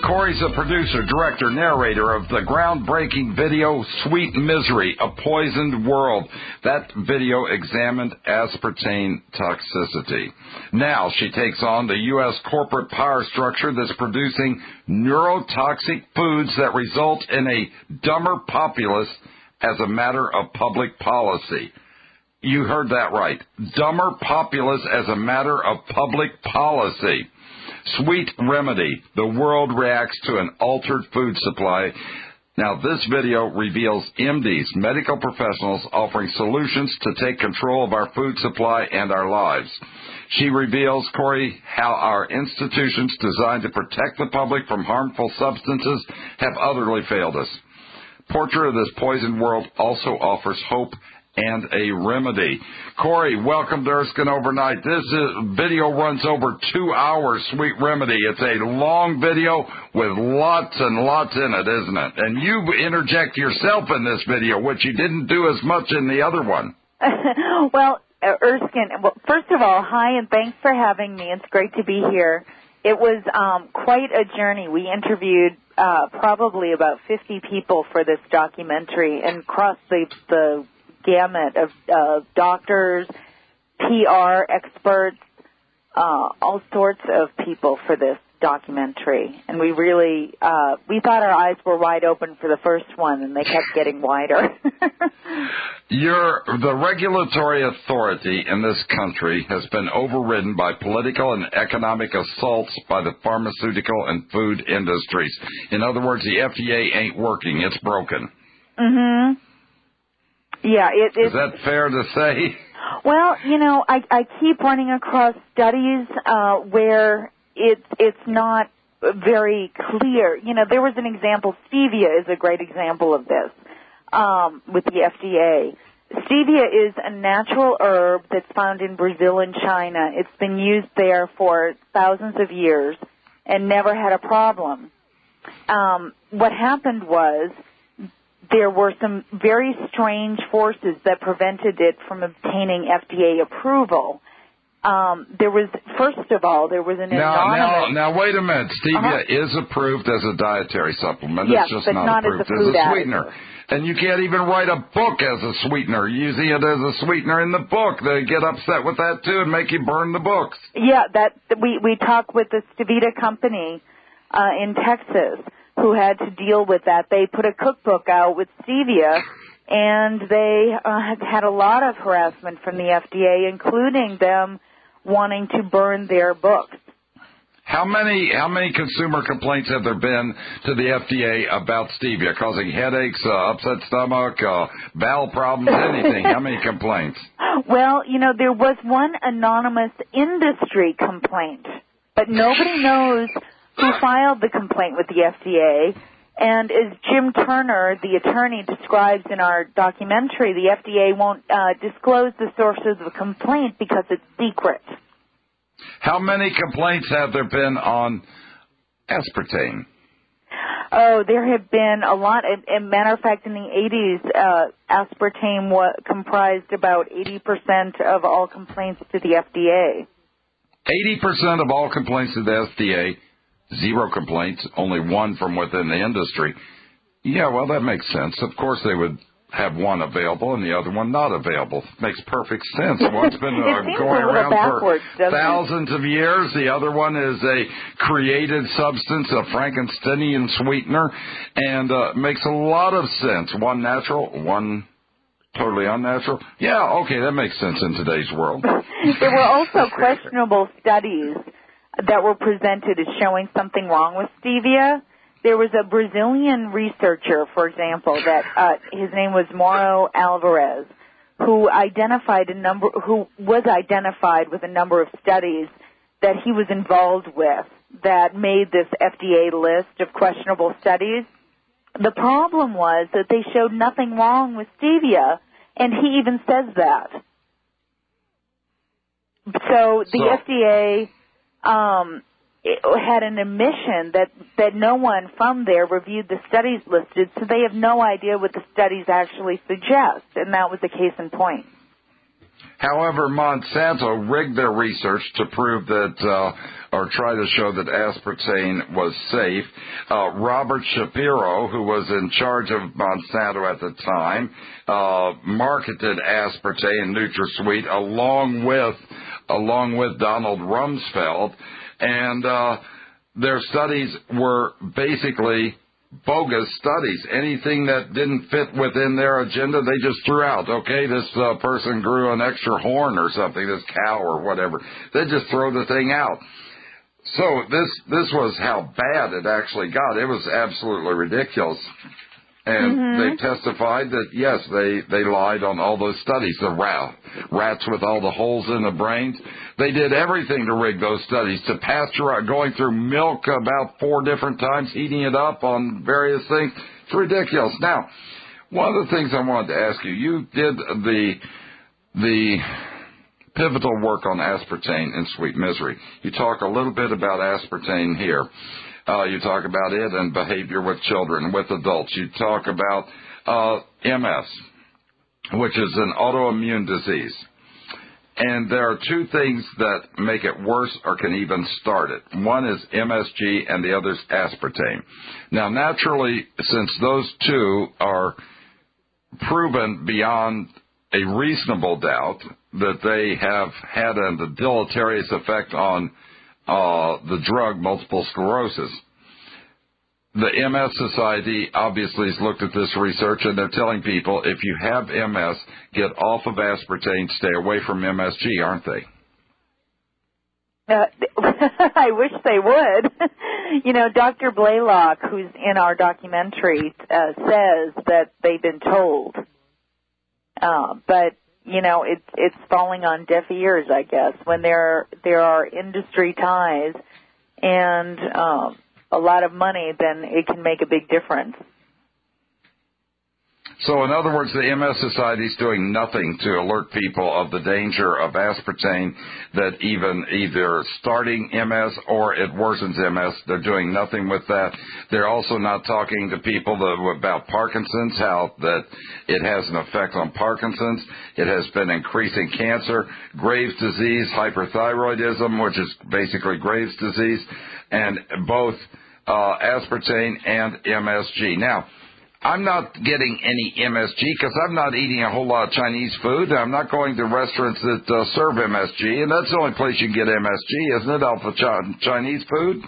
Cori's a producer, director, narrator of the groundbreaking video Sweet Misery, A Poisoned World. That video examined aspartame toxicity. Now she takes on the U.S. corporate power structure that's producing neurotoxic foods that result in a dumber populace as a matter of public policy. You heard that right. Dumber populace as a matter of public policy. Sweet Remedy, the world reacts to an altered food supply. Now, this video reveals MDs, medical professionals, offering solutions to take control of our food supply and our lives. She reveals, Cori, how our institutions designed to protect the public from harmful substances have utterly failed us. Portrait of this poisoned world also offers hope and a remedy. Cori, welcome to Erskine Overnight. This video runs over 2 hours, Sweet Remedy. It's a long video with lots and lots in it, isn't it? And you interject yourself in this video, which you didn't do as much in the other one. Well, Erskine, first of all, hi, and thanks for having me. It's great to be here. It was quite a journey. We interviewed probably about 50 people for this documentary and crossed the gamut of doctors, PR experts, all sorts of people for this documentary. And we really, we thought our eyes were wide open for the first one, and they kept getting wider. The regulatory authority in this country has been overridden by political and economic assaults by the pharmaceutical and food industries. In other words, the FDA ain't working. It's broken. Mm-hmm. Yeah, is that fair to say? Well, you know, I keep running across studies where it's not very clear. You know, there was an example. Stevia is a great example of this with the FDA. Stevia is a natural herb that's found in Brazil and China. It's been used there for thousands of years and never had a problem. What happened was, there were some very strange forces that prevented it from obtaining FDA approval. First of all, there was an anonymous... Now, wait a minute. Stevia is approved as a dietary supplement. Yes, it's just but not approved as a sweetener. And you can't even write a book as a sweetener, using it as a sweetener in the book. They get upset with that, too, and make you burn the books. Yeah, we talked with the Stevia company in Texas, who had to deal with that. They put a cookbook out with stevia, and they had a lot of harassment from the FDA, including them wanting to burn their books. How many consumer complaints have there been to the FDA about stevia, causing headaches, upset stomach, bowel problems, anything? How many complaints? Well, you know, there was one anonymous industry complaint, but nobody knows who filed the complaint with the FDA. And as Jim Turner, the attorney, describes in our documentary, the FDA won't disclose the sources of the complaint because it's secret. How many complaints have there been on aspartame? Oh, there have been a lot. As a matter of fact, in the 80s, aspartame comprised about 80% of all complaints to the FDA. 80% of all complaints to the FDA. 0 complaints, only 1 from within the industry. Yeah, well, that makes sense. Of course, they would have one available and the other one not available. Makes perfect sense. One's been going around for thousands of years. The other one is a created substance, a Frankensteinian sweetener, and makes a lot of sense. One natural, one totally unnatural. Yeah, okay, that makes sense in today's world. There were also questionable studies that were presented as showing something wrong with stevia. There was a Brazilian researcher, for example, that his name was Mauro Alvarez, who was identified with a number of studies that he was involved with that made this FDA list of questionable studies. The problem was that they showed nothing wrong with stevia, and he even says that. So the FDA had an admission that no one from there reviewed the studies listed, so they have no idea what the studies actually suggest, and that was the case in point. However, Monsanto rigged their research to prove that, or try to show that aspartame was safe. Robert Shapiro, who was in charge of Monsanto at the time, marketed aspartame and NutraSweet along with Donald Rumsfeld, and their studies were basically bogus studies. Anything that didn't fit within their agenda, they just threw out. Okay, this person grew an extra horn or something, this cow or whatever. They just throw the thing out. So this was how bad it actually got. It was absolutely ridiculous. And they testified that, yes, they lied on all those studies. The rats with all the holes in the brains, they did everything to rig those studies, to pasteurize, going through milk about 4 different times, heating it up on various things. It's ridiculous. Now, one of the things I wanted to ask you, you did the pivotal work on aspartame in Sweet Misery. You talk a little bit about aspartame here. You talk about it and behavior with children, with adults. You talk about MS, which is an autoimmune disease. And there are 2 things that make it worse or can even start it. One is MSG and the other is aspartame. Now, naturally, since those 2 are proven beyond a reasonable doubt that they have had a deleterious effect on the drug multiple sclerosis. The MS Society obviously has looked at this research, and they're telling people if you have MS, get off of aspartame, stay away from MSG, aren't they? I wish they would. You know, Dr. Blaylock, who's in our documentary, says that they've been told. But you know, it's falling on deaf ears, I guess, when there are industry ties and a lot of money, then it can make a big difference. So, in other words, the MS Society is doing nothing to alert people of the danger of aspartame, that even either starting MS or it worsens MS. They're doing nothing with that. They're also not talking to people about Parkinson's, how that it has an effect on Parkinson's. It has been increasing cancer, Graves' disease, hyperthyroidism, which is basically Graves' disease, and both aspartame and MSG. Now, I'm not getting any MSG because I'm not eating a whole lot of Chinese food. I'm not going to restaurants that serve MSG, and that's the only place you can get MSG, isn't it, off of Chinese food?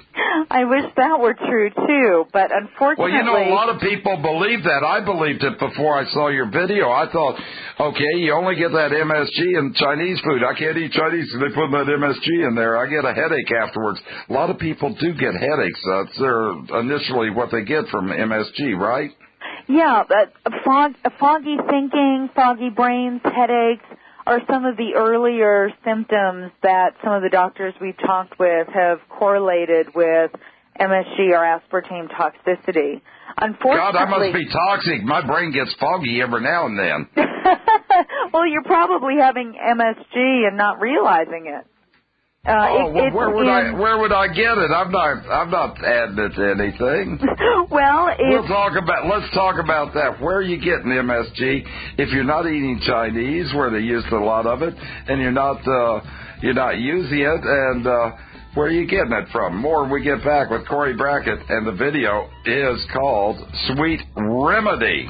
I wish that were true, too, but unfortunately... Well, you know, a lot of people believe that. I believed it before I saw your video. I thought, okay, you only get that MSG in Chinese food. I can't eat Chinese if they put that MSG in there. I get a headache afterwards. A lot of people do get headaches. That's initially what they get from MSG, right? Yeah, but foggy thinking, foggy brains, headaches are some of the earlier symptoms that some of the doctors we've talked with have correlated with MSG or aspartame toxicity. Unfortunately, God, I must be toxic. My brain gets foggy every now and then. Well, you're probably having MSG and not realizing it. Where would I get it? I'm not adding it to anything. Well, let's talk about that. Where are you getting MSG if you're not eating Chinese, where they used a lot of it, and you're not using it, and where are you getting it from? More when we get back with Cori Brackett, and the video is called Sweet Remedy.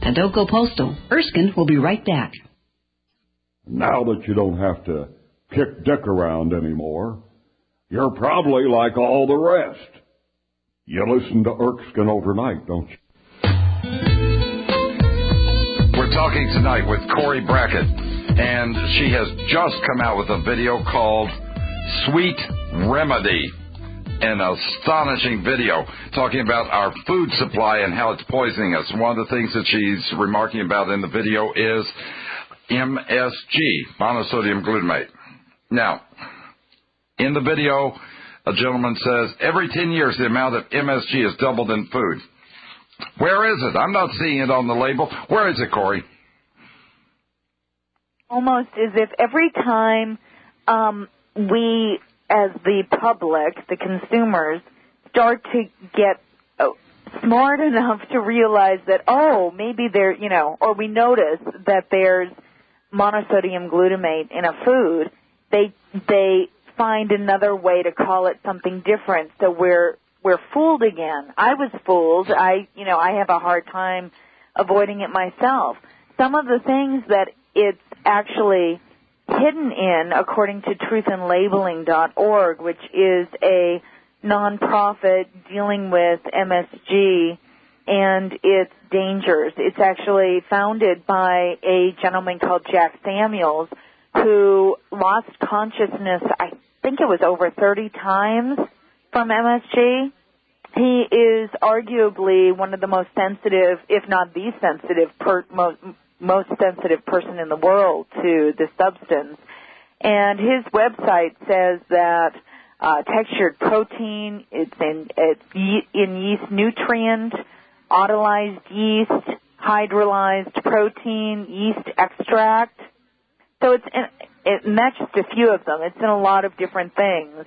And don't go postal. Erskine will be right back. Now that you don't have to kick Dick around anymore, you're probably like all the rest. You listen to Erskine overnight, don't you? We're talking tonight with Cori Brackett, and she has just come out with a video called Sweet Remedy. An astonishing video talking about our food supply and how it's poisoning us. One of the things that she's remarking about in the video is MSG, monosodium glutamate. Now, in the video, a gentleman says every 10 years the amount of MSG has doubled in food. Where is it? I'm not seeing it on the label. Where is it, Cori? Almost as if every time we, as the public, the consumers, start to get smart enough to realize that, maybe there, or we notice that there's monosodium glutamate in a food, they find another way to call it something different. So we're fooled again. I was fooled. I have a hard time avoiding it myself. Some of the things that it's actually hidden in, according to truthandlabeling.org, which is a nonprofit dealing with MSG and its dangers. It's actually founded by a gentleman called Jack Samuels, who lost consciousness, I think it was over 30 times from MSG. He is arguably one of the most sensitive, if not the sensitive, most sensitive person in the world to the substance. And his website says that textured protein, it's in yeast nutrient, autolyzed yeast, hydrolyzed protein, yeast extract. So and that's just a few of them. It's in a lot of different things.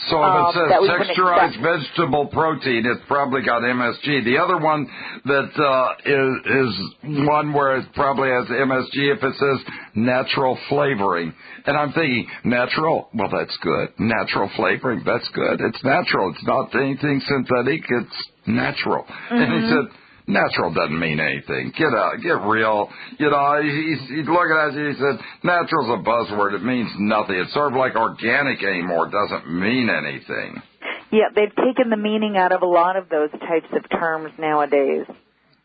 So if it says texturized vegetable protein, it's probably got MSG. The other one that is one where it probably has MSG if it says natural flavoring. And I'm thinking, natural? Well, that's good. Natural flavoring, that's good. It's natural. It's not anything synthetic. It's natural. Mm-hmm. And he said, natural doesn't mean anything. Get real. He's looking at you, he said, natural's a buzzword. It means nothing. It's sort of like organic anymore. It doesn't mean anything. Yeah, they've taken the meaning out of a lot of those types of terms nowadays.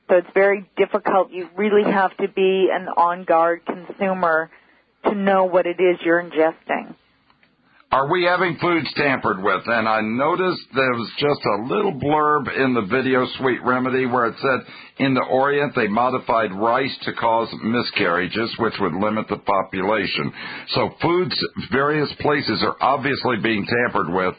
So it's very difficult. You really have to be an on-guard consumer to know what it is you're ingesting. Are we having foods tampered with? And I noticed there was just a little blurb in the video Sweet Remedy where it said in the Orient they modified rice to cause miscarriages, which would limit the population. So foods, various places are obviously being tampered with.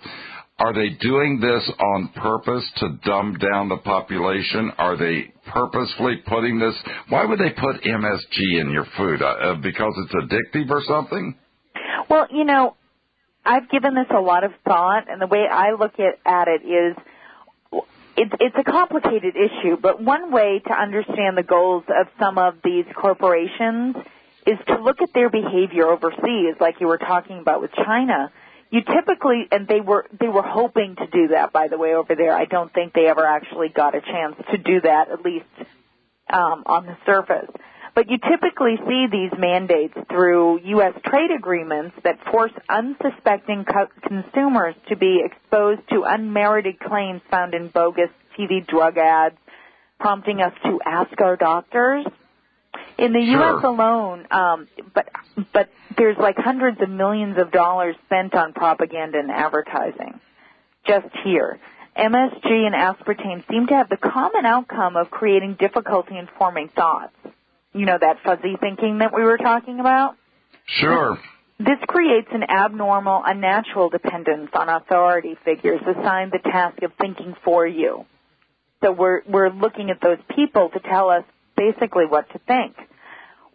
Are they doing this on purpose to dumb down the population? Are they purposefully putting this? Why would they put MSG in your food? Because it's addictive or something? Well, I've given this a lot of thought, and the way I look at it is it's a complicated issue, but one way to understand the goals of some of these corporations is to look at their behavior overseas, like you were talking about with China. You typically, and they were hoping to do that, by the way, over there. I don't think they ever actually got a chance to do that, at least on the surface. But you typically see these mandates through U.S. trade agreements that force unsuspecting consumers to be exposed to unmerited claims found in bogus TV drug ads, prompting us to ask our doctors. In the U.S. alone, but there's like hundreds of millions of dollars spent on propaganda and advertising just here. MSG and aspartame seem to have the common outcome of creating difficulty in forming thoughts. That fuzzy thinking that we were talking about? Sure. This creates an abnormal, unnatural dependence on authority figures assigned the task of thinking for you. So we're looking at those people to tell us basically what to think.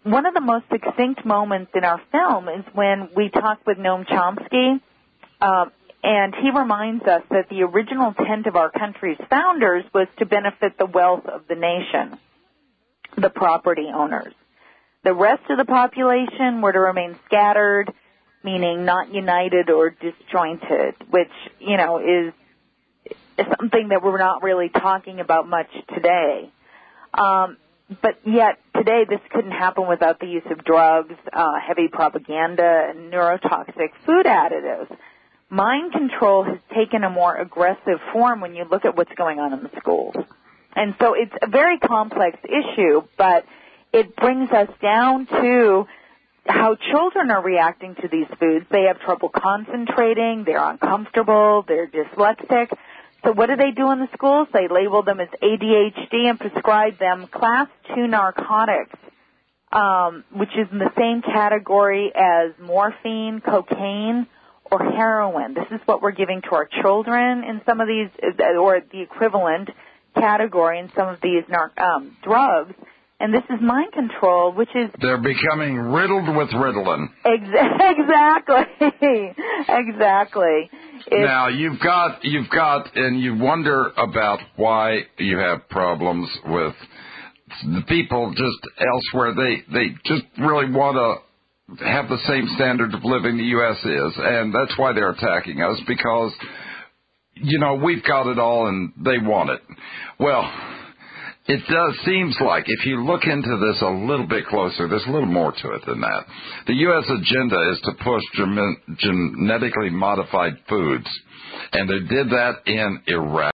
One of the most succinct moments in our film is when we talk with Noam Chomsky, and he reminds us that the original intent of our country's founders was to benefit the wealth of the nation, the property owners. The rest of the population were to remain scattered, meaning not united or disjointed, which, is something that we're not really talking about much today. But yet today this couldn't happen without the use of drugs, heavy propaganda, and neurotoxic food additives. Mind control has taken a more aggressive form when you look at what's going on in the schools. And so it's a very complex issue, but it brings us down to how children are reacting to these foods. They have trouble concentrating, they're uncomfortable, they're dyslexic. So what do they do in the schools? They label them as ADHD and prescribe them Class 2 narcotics, which is in the same category as morphine, cocaine, or heroin. This is what we're giving to our children in some of these, or the equivalent category in some of these drugs. and this is mind control, which is... They're becoming riddled with Ritalin. Exactly. Exactly. Now, you've got, and you wonder about why you have problems with the people just elsewhere. They just really want to have the same standard of living the U.S. is, and that's why they're attacking us, because, we've got it all and they want it. Well, it seems like if you look into this a little bit closer, there's a little more to it than that. The U.S. agenda is to push genetically modified foods, and they did that in Iraq.